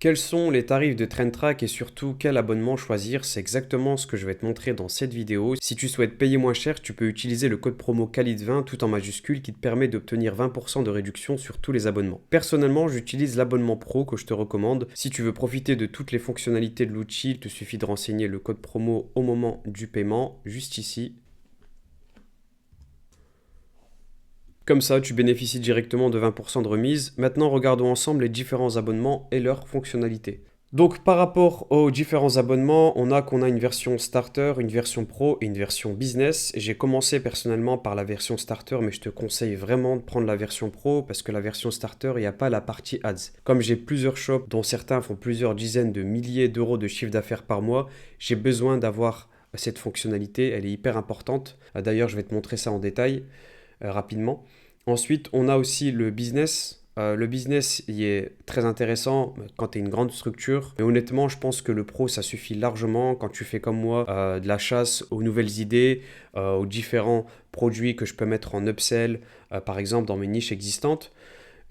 Quels sont les tarifs de TrendTrack et surtout quel abonnement choisir? C'est exactement ce que je vais te montrer dans cette vidéo. Si tu souhaites payer moins cher, tu peux utiliser le code promo KALID20 tout en majuscule qui te permet d'obtenir 20% de réduction sur tous les abonnements. Personnellement, j'utilise l'abonnement pro que je te recommande. Si tu veux profiter de toutes les fonctionnalités de l'outil, il te suffit de renseigner le code promo au moment du paiement, juste ici. Comme ça, tu bénéficies directement de 20% de remise. Maintenant, regardons ensemble les différents abonnements et leurs fonctionnalités. Donc, par rapport aux différents abonnements, on a une version starter, une version pro et une version business. J'ai commencé personnellement par la version starter, mais je te conseille vraiment de prendre la version pro parce que la version starter, il n'y a pas la partie ads. Comme j'ai plusieurs shops, dont certains font plusieurs dizaines de milliers d'euros de chiffre d'affaires par mois, j'ai besoin d'avoir cette fonctionnalité. Elle est hyper importante. D'ailleurs, je vais te montrer ça en détail rapidement. Ensuite, on a aussi le business. Le business, il est très intéressant quand tu es une grande structure. Mais honnêtement, je pense que le pro, ça suffit largement quand tu fais comme moi de la chasse aux nouvelles idées, aux différents produits que je peux mettre en upsell, par exemple dans mes niches existantes.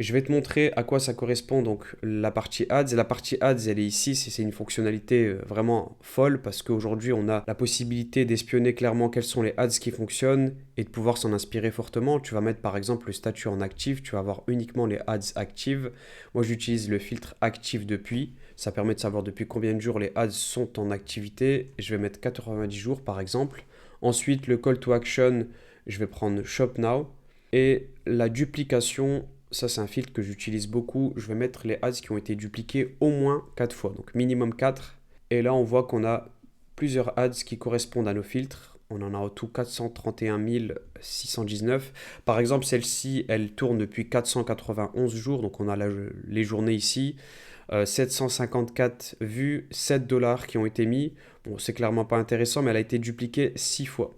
Je vais te montrer à quoi ça correspond, donc la partie ads. La partie ads, elle est ici, c'est une fonctionnalité vraiment folle parce qu'aujourd'hui, on a la possibilité d'espionner clairement quels sont les ads qui fonctionnent et de pouvoir s'en inspirer fortement. Tu vas mettre par exemple le statut en actif, tu vas avoir uniquement les ads actives. Moi, j'utilise le filtre actif depuis. Ça permet de savoir depuis combien de jours les ads sont en activité. Je vais mettre 90 jours par exemple. Ensuite, le call to action, je vais prendre Shop Now. Et la duplication, ça c'est un filtre que j'utilise beaucoup. Je vais mettre les ads qui ont été dupliqués au moins 4 fois, donc minimum 4. Et là, on voit qu'on a plusieurs ads qui correspondent à nos filtres. On en a en tout 431 619. Par exemple, celle-ci, elle tourne depuis 491 jours, donc on a les journées ici. 754 vues, 7 dollars qui ont été mis. Bon, c'est clairement pas intéressant, mais elle a été dupliquée 6 fois.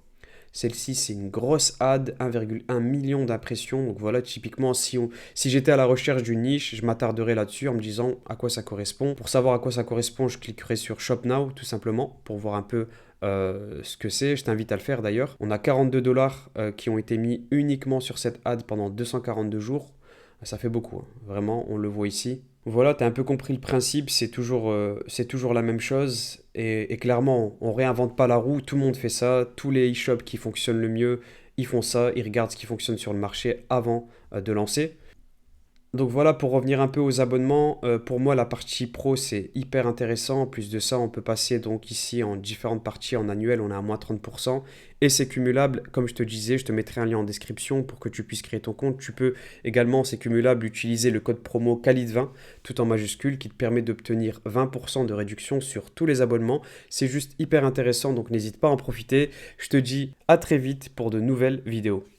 Celle-ci, c'est une grosse ad, 1,1 million d'impressions. Donc voilà, typiquement, si j'étais à la recherche d'une niche, je m'attarderais là-dessus en me disant à quoi ça correspond. Pour savoir à quoi ça correspond, je cliquerai sur Shop Now, tout simplement, pour voir un peu ce que c'est. Je t'invite à le faire d'ailleurs. On a 42 dollars qui ont été mis uniquement sur cette ad pendant 242 jours. Ça fait beaucoup, hein. Vraiment, on le voit ici. Voilà, tu as un peu compris le principe, c'est toujours la même chose. Et clairement, on réinvente pas la roue, tout le monde fait ça. Tous les e-shops qui fonctionnent le mieux, ils font ça, ils regardent ce qui fonctionne sur le marché avant de lancer. Donc voilà, pour revenir un peu aux abonnements, pour moi la partie pro c'est hyper intéressant. En plus de ça, on peut passer donc ici en différentes parties en annuel, on a à moins 30% et c'est cumulable. Comme je te disais, je te mettrai un lien en description pour que tu puisses créer ton compte. Tu peux également, c'est cumulable, utiliser le code promo KALID20 tout en majuscule qui te permet d'obtenir 20% de réduction sur tous les abonnements. C'est juste hyper intéressant, donc n'hésite pas à en profiter. Je te dis à très vite pour de nouvelles vidéos.